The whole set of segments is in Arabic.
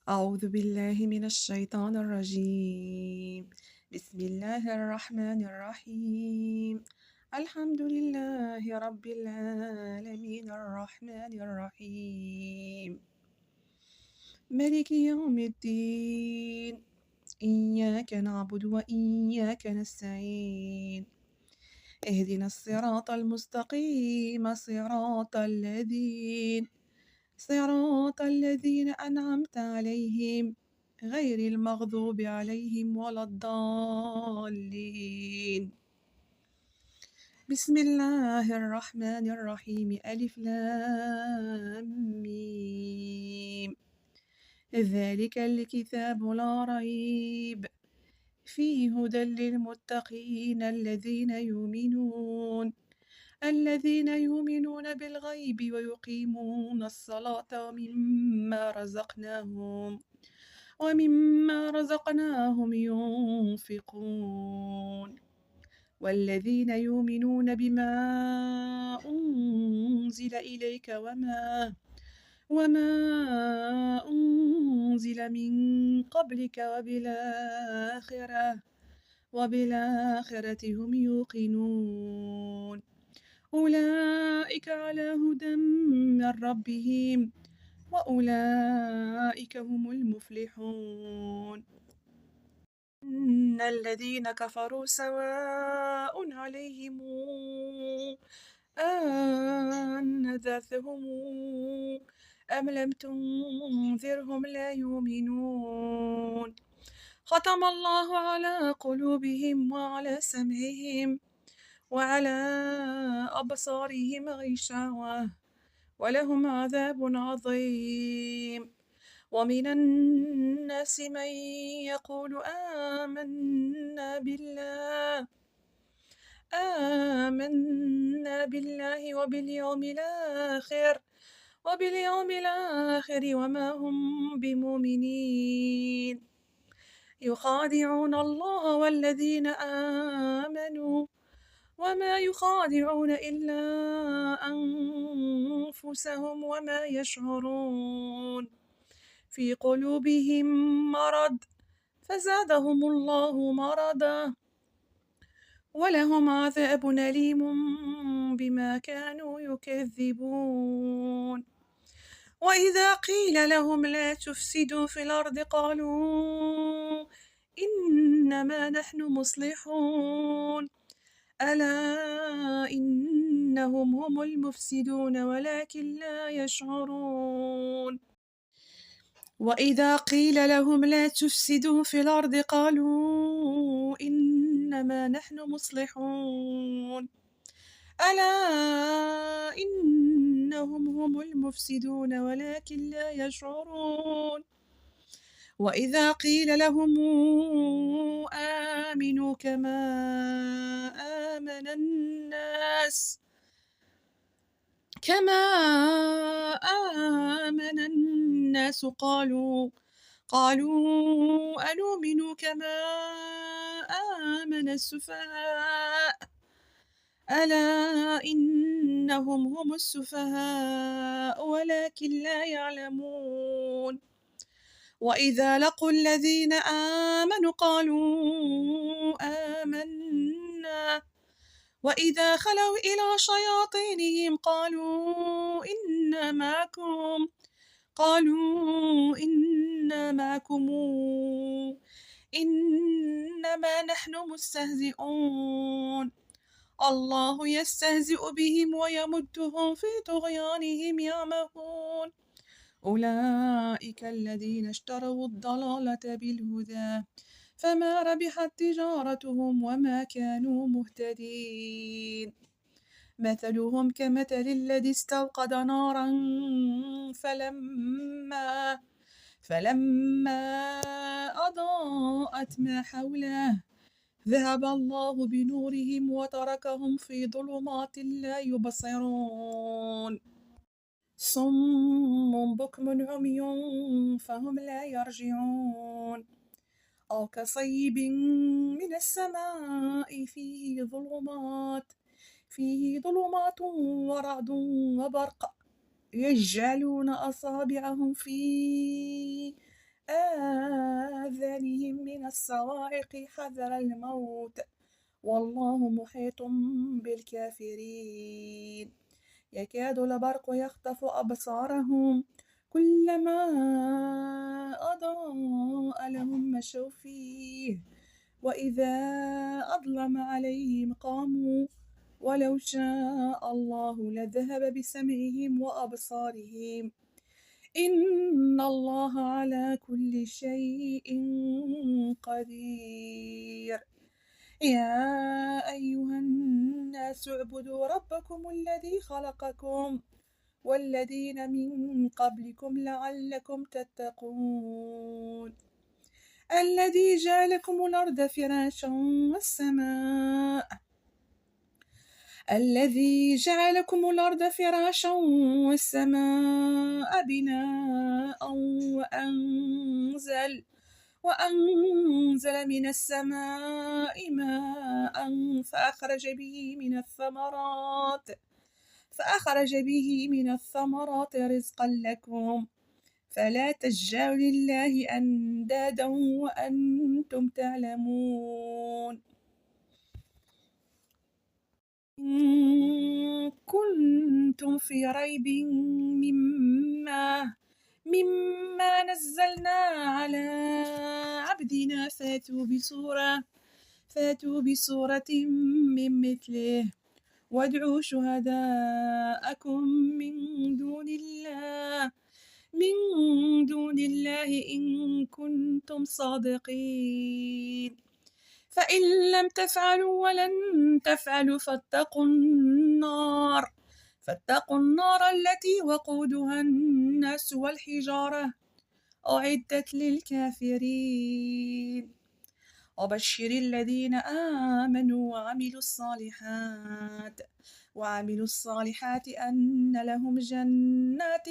أعوذ بالله من الشيطان الرجيم. بسم الله الرحمن الرحيم. الحمد لله رب العالمين الرحمن الرحيم ملك يوم الدين. إياك نعبد وإياك نستعين. اهدنا الصراط المستقيم صراط الذين أنعمت عليهم غير المغضوب عليهم ولا الضالين. بسم الله الرحمن الرحيم. ألف لام ميم. ذلك الكتاب لا ريب فيه هدى للمتقين الذين يؤمنون بالغيب ويقيمون الصلاة ومما رزقناهم ينفقون. والذين يؤمنون بما أنزل إليك وما أنزل من قبلك وبالآخرة هم يوقنون. أولئك على هدى من ربهم وأولئك هم المفلحون. إن الذين كفروا سواء عليهم أنذرتهم أم لم تنذرهم لا يؤمنون. ختم الله على قلوبهم وعلى سمعهم وعلى أبصارهم غشاوة ولهم عذاب عظيم. ومن الناس من يقول آمنا بالله وباليوم الآخر وما هم بمؤمنين. يخادعون الله والذين آمنوا وما يخادعون إلا أنفسهم وما يشعرون. في قلوبهم مرض فزادهم الله مرضا ولهم عذاب أليم بما كانوا يكذبون. وإذا قيل لهم لا تفسدوا في الأرض قالوا إنما نحن مصلحون ألا إنهم هم المفسدون ولكن لا يشعرون. وإذا قيل لهم لا تفسدوا في الأرض قالوا إنما نحن مصلحون ألا إنهم هم المفسدون ولكن لا يشعرون. وإذا قيل لهم آمنوا كما آمن الناس قالوا أنؤمن كما آمن السفهاء ألا إنهم هم السفهاء ولكن لا يعلمون. وإذا لقوا الذين آمنوا قالوا آمنا وإذا خلوا إلى شياطينهم قالوا إنا معكم إنما نحن مستهزئون. الله يستهزئ بهم ويمدهم في طغيانهم يعمهون. أولئك الذين اشتروا الضلالة بالهدى فما ربحت تجارتهم وما كانوا مهتدين. مثلهم كمثل الذي استوقد نارا فلما أضاءت ما حوله ذهب الله بنورهم وتركهم في ظلمات لا يبصرون. صم بكم عمي فهم لا يرجعون. أو كصيب من السماء فيه ظلمات ورعد وبرق يجعلون أصابعهم في الصواعق حذر الموت والله محيط بالكافرين يكاد البرق يخطف أبصارهم كلما أضاء لهم مشوا فيه وإذا أظلم عليهم قاموا ولو شاء الله لذهب بسمعهم وأبصارهم إن الله على كل شيء قدير يا أيها الناس اعبدوا ربكم الذي خلقكم والذين من قبلكم لعلكم تتقون الذي جعلكم الأرض فراشا والسماء بناء وأنزل من السماء ماء فأخرج به من الثمرات رزقا لكم فلا تجعلوا لله أندادا وأنتم تعلمون إن كنتم في ريب مما نزلنا على عبدنا فاتوا بسورة من مثله وادعوا شهداءكم من دون الله إن كنتم صادقين فإن لم تفعلوا ولن تفعلوا فاتقوا النار التي وقودها الناس والحجارة أعدت للكافرين وبشر الذين آمنوا وعملوا الصالحات أن لهم جنات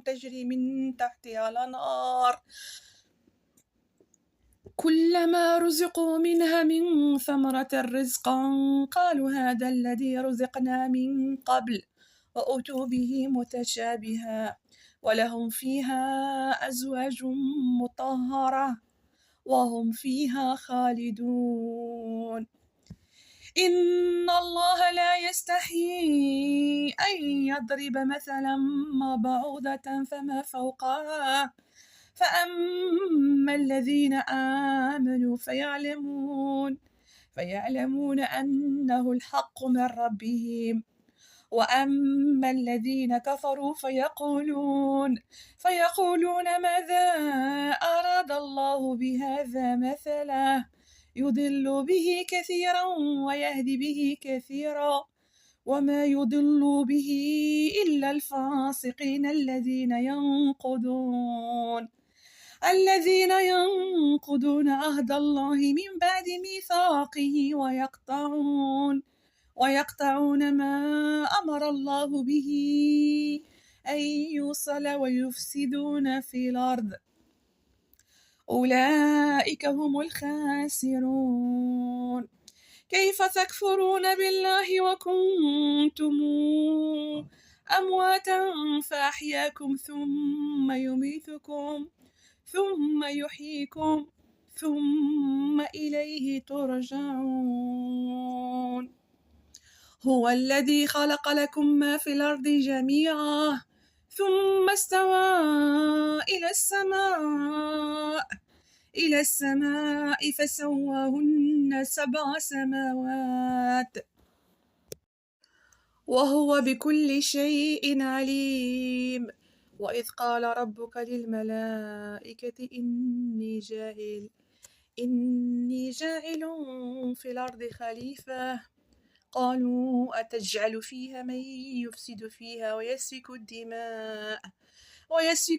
تجري من تحتها الأنهار كلما رزقوا منها من ثمرة رزقا قالوا هذا الذي رزقنا من قبل وأتوا به متشابها ولهم فيها أزواج مطهرة وهم فيها خالدون إن الله لا يستحيي أن يضرب مثلا ما بعوضة فما فوقها فأما الذين آمنوا فيعلمون أنه الحق من ربهم وأما الذين كفروا فيقولون ماذا أراد الله بهذا مثلا يضل به كثيرا ويهدي به كثيرا وما يضل به إلا الفاسقين الذين ينقضون عهد الله من بعد ميثاقه ويقطعون ما أمر الله به أن يوصل ويفسدون في الأرض أولئك هم الخاسرون كيف تكفرون بالله وكنتم أمواتا فأحياكم ثم يميتكم ثم يحييكم ثم إليه ترجعون هو الذي خلق لكم ما في الأرض جميعا ثم استوى إلى السماء فسواهن 7 سماوات وهو بكل شيء عليم وإذ قال ربك للملائكة إني جاعل في الأرض خليفة قالوا أتجعل فيها من يفسد فيها ويسفك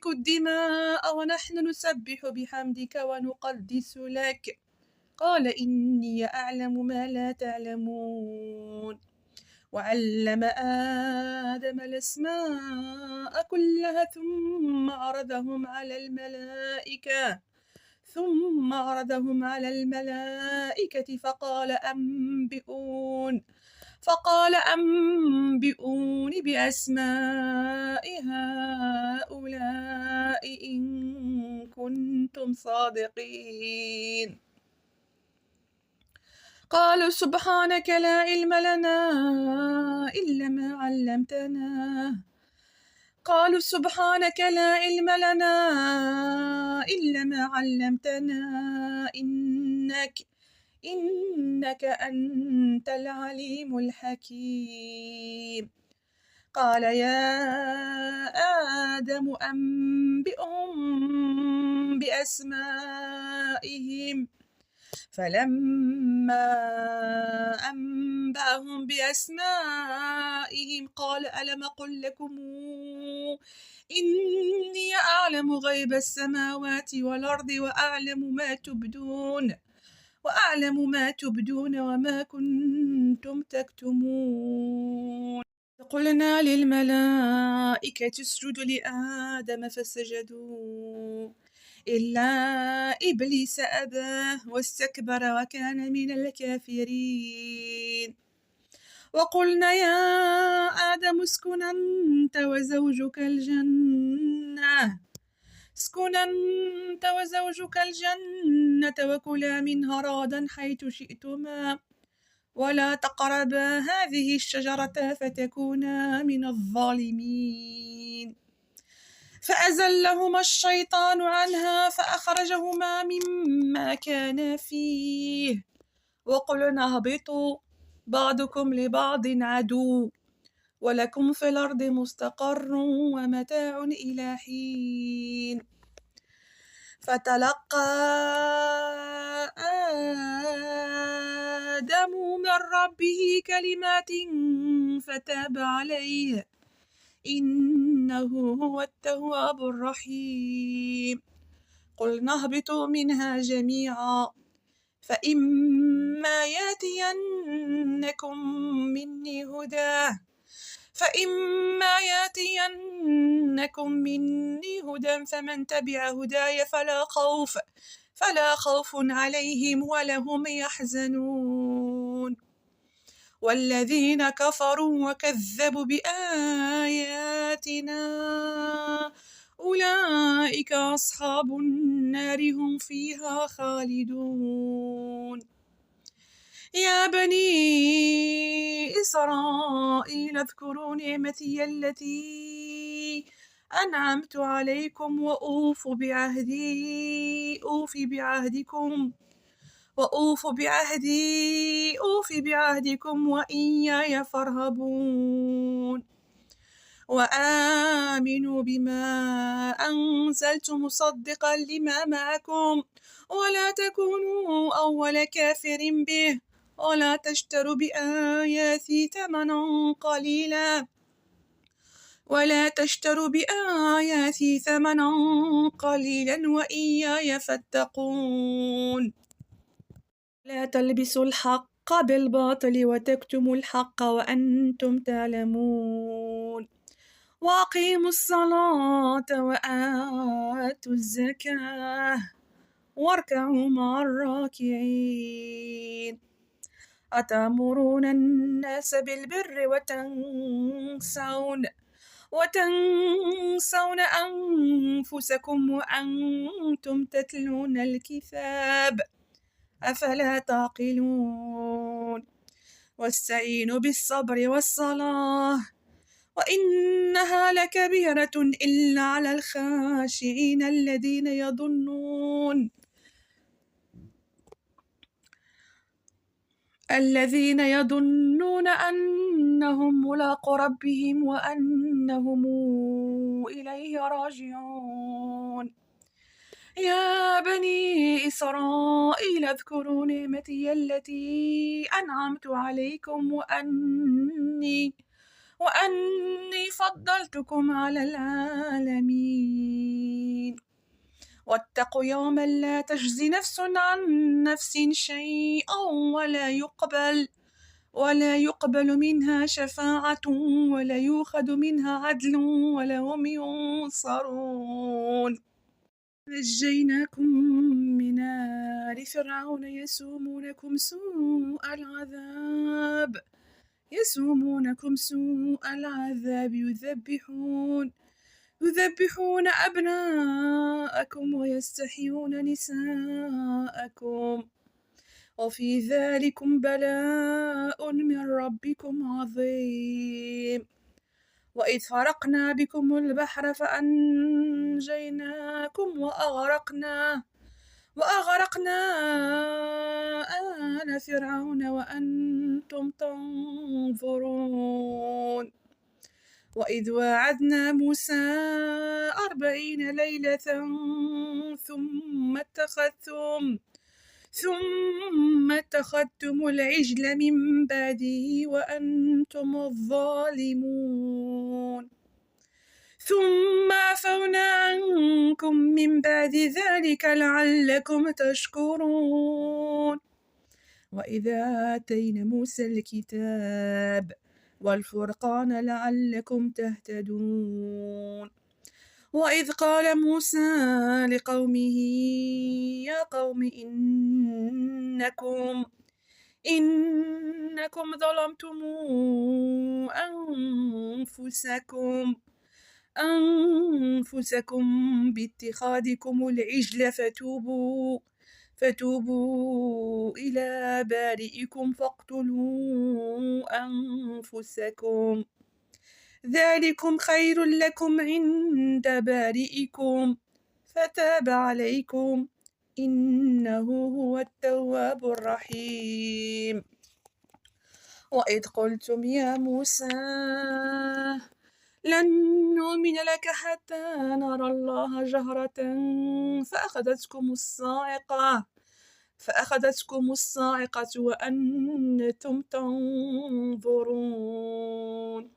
الدماء ونحن نسبح بحمدك ونقدس لك قال إني أعلم ما لا تعلمون وعلم آدم الأسماء كلها ثم عرضهم على الملائكة فقال أنبئوني بأسماء هؤلاء إن كنتم صادقين قالوا سبحانك لا علم لنا إلا ما علمتنا قالوا سبحانك لا علم لنا إلا ما علمتنا إنك أنت العليم الحكيم قال يا آدم أنبئهم بأسمائهم فلما أنبأهم بأسمائهم قال ألم أقل لكم إني أعلم غيب السماوات والأرض وأعلم ما تبدون وما كنتم تكتمون قلنا للملائكة اسجدوا لآدم فسجدوا إلا إبليس أبى واستكبر وكان من الكافرين وقلنا يا آدم اسكن أنت وزوجك الجنة وكلا منها رغدا حيث شئتما ولا تقربا هذه الشجرة فتكونا من الظالمين فأزلهما الشيطان عنها فأخرجهما مما كانا فيه وقلنا اهبطوا بعضكم لبعض عدو ولكم في الأرض مستقر ومتاع إلى حين فتلقى آدم من ربه كلمات فتاب عليه إنه هو التواب الرحيم قلنا اهبطوا منها جميعا فإما ياتينكم مني هدى فمن تبع هداي فلا خوف عليهم ولا هم يحزنون والذين كفروا وكذبوا بآياتنا أولئك أصحاب النار هم فيها خالدون يا بني إسرائيل اذكروا نعمتي التي أنعمت عليكم وأوفوا بعهدكم وإياي فارهبون وآمنوا بما أنزلت مصدقا لما معكم ولا تكونوا أول كافر به ولا تشتروا بآياتي ثمنا قليلا وإياي فاتقون لا تلبسوا الحق بالباطل وتكتموا الحق وأنتم تعلمون وأقيموا الصلاة وآتوا الزكاة واركعوا مع الراكعين أتأمرون الناس بالبر وتنسون أنفسكم وأنتم تتلون الكتاب أفلا تعقلون واستعينوا بالصبر والصلاة وإنها لكبيرة إلا على الخاشعين الذين يظنون أنهم ملاقو ربهم وأنهم إليه راجعون يا بني إسرائيل اذكروا نعمتي التي أنعمت عليكم وأني فضلتكم على العالمين واتقوا يوما لا تجزي نفس عن نفس شيئا ولا يقبل منها شفاعة ولا يؤخذ منها عدل ولا هم ينصرون نجيناكم من آل فرعون يسومونكم سوء العذاب يذبحون أبناءكم ويستحيون نساءكم وفي ذلكم بلاء من ربكم عظيم. وإذ فرقنا بكم البحر فأنجيناكم وأغرقنا آل فرعون وأنتم تنظرون. وإذ واعدنا موسى 40 ليلة ثم اتخذتم العجل من بعده وأنتم الظالمون. ثم عفونا عنكم من بعد ذلك لعلكم تشكرون. وإذا آتينا موسى الكتاب والفرقان لعلكم تهتدون. وإذ قال موسى لقومه يا قوم إنكم ظلمتم أنفسكم باتخاذكم العجل فتوبوا إلى بارئكم فاقتلوا أنفسكم ذلكم خير لكم عند بارئكم فتاب عليكم إنه هو التواب الرحيم. وإذ قلتم يا موسى لن نؤمن لك حتى نرى الله جهرة فأخذتكم الصاعقة وأنتم تنظرون.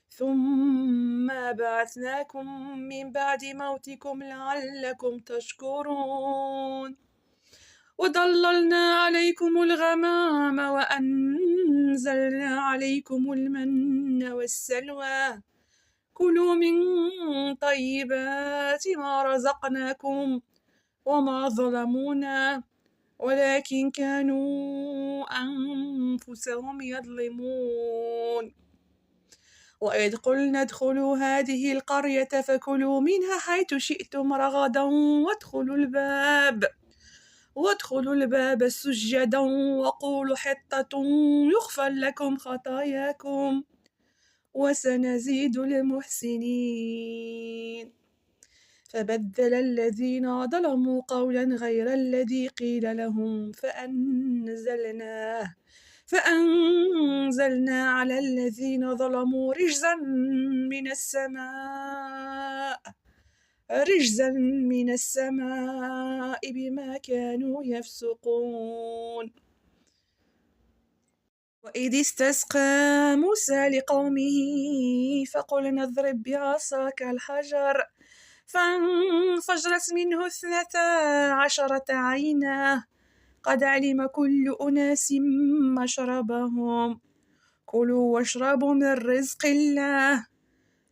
ثم بعثناكم من بعد موتكم لعلكم تشكرون. وظللنا عليكم الغمام وأنزلنا عليكم المن والسلوى كلوا من طيبات ما رزقناكم وما ظلمونا ولكن كانوا أنفسهم يظلمون. وإذ قلنا ادخلوا هذه القرية فكلوا منها حيث شئتم رغدا وادخلوا الباب سجدا وقولوا حطة يغفر لكم خطاياكم وسنزيد المحسنين. فبدل الذين ظلموا قولا غير الذي قيل لهم فأنزلنا على الذين ظلموا رجزا من السماء بما كانوا يفسقون. وإذ استسقى موسى لقومه فقلنا اضرب بعصاك الحجر فانفجرت منه 12 عينا قد علم كل أناس مشربهم كلوا واشربوا من رزق الله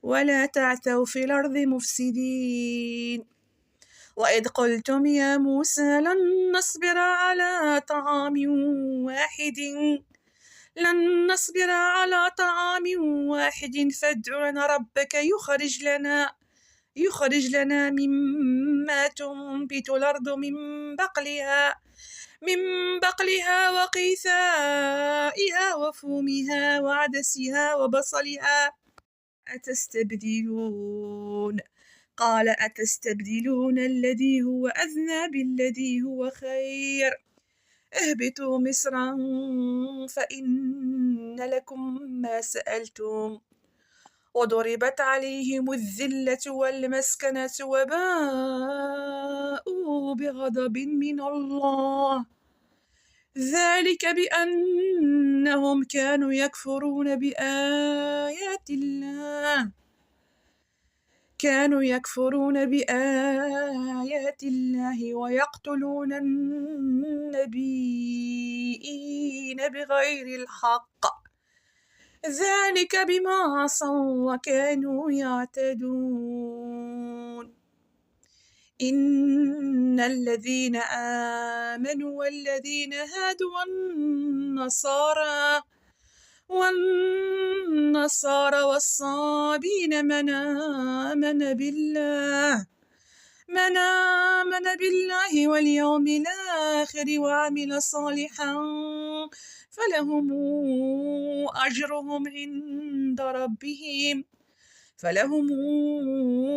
ولا تعثوا في الأرض مفسدين. وإذ قلتم يا موسى لن نصبر على طعام واحد فادع لنا ربك يخرج لنا مما تنبت الأرض من بقلها وقيثائها وفومها وعدسها وبصلها أتستبدلون الذي هو أدنى بالذي هو خير اهبطوا مصرا فإن لكم ما سألتم وضربت عليهم الذلة والمسكنة وباءوا بغضب من الله ذلك بأنهم كانوا يكفرون بآيات الله ويقتلون النبيين بغير الحق ذلك بما عصوا وكانوا يعتدون. إن الذين آمنوا والذين هادوا والنصارى والصابين من آمن بالله من آمن بالله واليوم الآخر وعمل صالحا فلهم أجرهم عند ربهم فلهم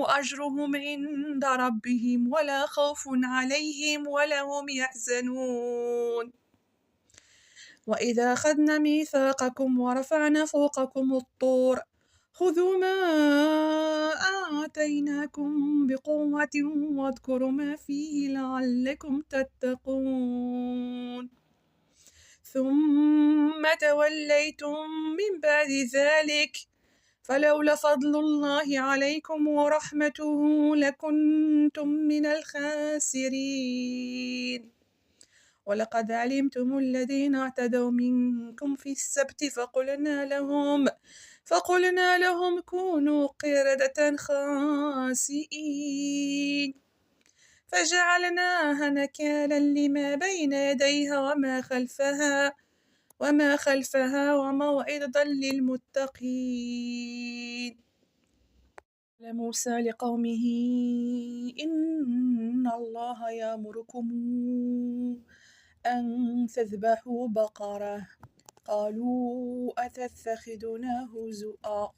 أجرهم عند ربهم ولا خوف عليهم ولا هم يحزنون وإذا أخذنا ميثاقكم ورفعنا فوقكم الطور خذوا ما آتيناكم بقوة واذكروا ما فيه لعلكم تتقون ثم توليتم من بعد ذلك فلولا فضل الله عليكم ورحمته لكنتم من الخاسرين ولقد علمتم الذين اعتدوا منكم في السبت فقلنا لهم كونوا قردة خاسئين فجعلناها نكالا لما بين يديها وما خلفها وموعظة للمتقين موسى لقومه إن الله يأمركم أن تذبحوا بقرة قالوا أتتخذنا هزؤا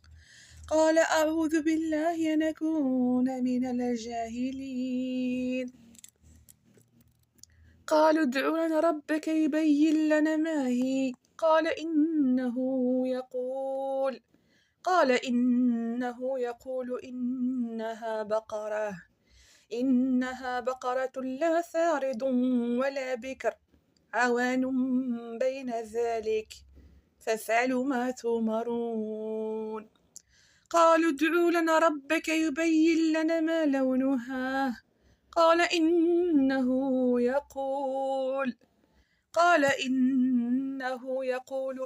قال أعوذ بالله أن أكون من الجاهلين قالوا ادع لنا ربك يبين لنا ما هي قال إنه يقول إنها بقرة لا ثارض ولا بكر عوان بين ذلك فافعلوا ما تؤمرون قالوا ادع لنا ربك يبين لنا ما لونها قال إنه يقول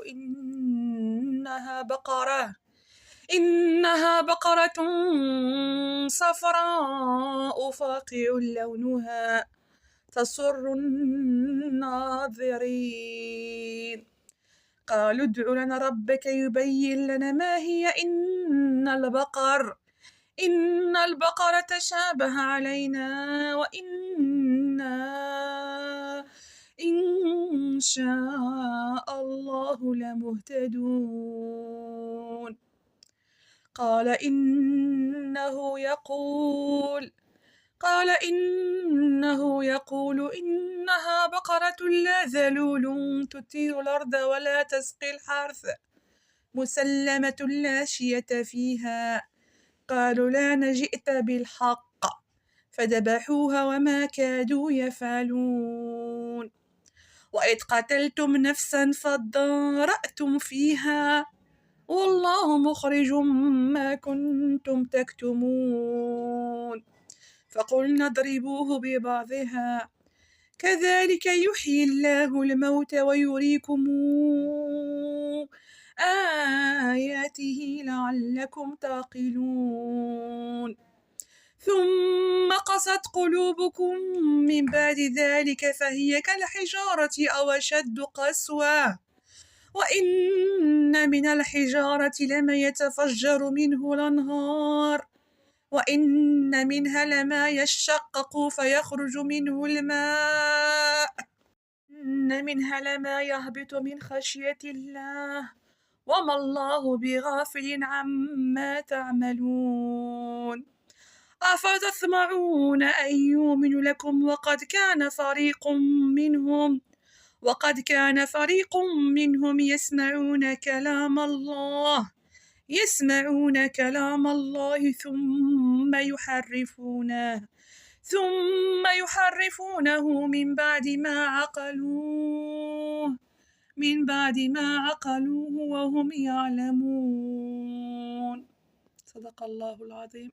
إنها بقرة صفراء فاقع لونها تسر الناظرين قالوا ادع لنا ربك يبين لنا ما هي إن البقر تشابه علينا وإنا إن شاء الله لمهتدون قال إنه يقول إنها بقرة لا ذلول تثير الأرض ولا تسقي الحرث مسلمة لا شية فيها قالوا لنا جئت بالحق فذبحوها وما كادوا يفعلون وإذ قتلتم نفسا فادارأتم فيها والله مخرج ما كنتم تكتمون فقلنا اضربوه ببعضها كذلك يحيي الله الموتى ويريكم آياته لعلكم تعقلون ثم قست قلوبكم من بعد ذلك فهي كالحجارة أو أشد قسوة وإن من الحجارة لما يتفجر منه الأنهار وإن منها لما يشقق فيخرج منه الماء إن منها لما يهبط من خشية الله وما الله بغافل عما تعملون أفتطمعون أن يؤمنوا لكم وقد كان فريق منهم يسمعون كلام الله ثم يحرفونه من بعد ما عقلوه وهم يعلمون صدق الله العظيم.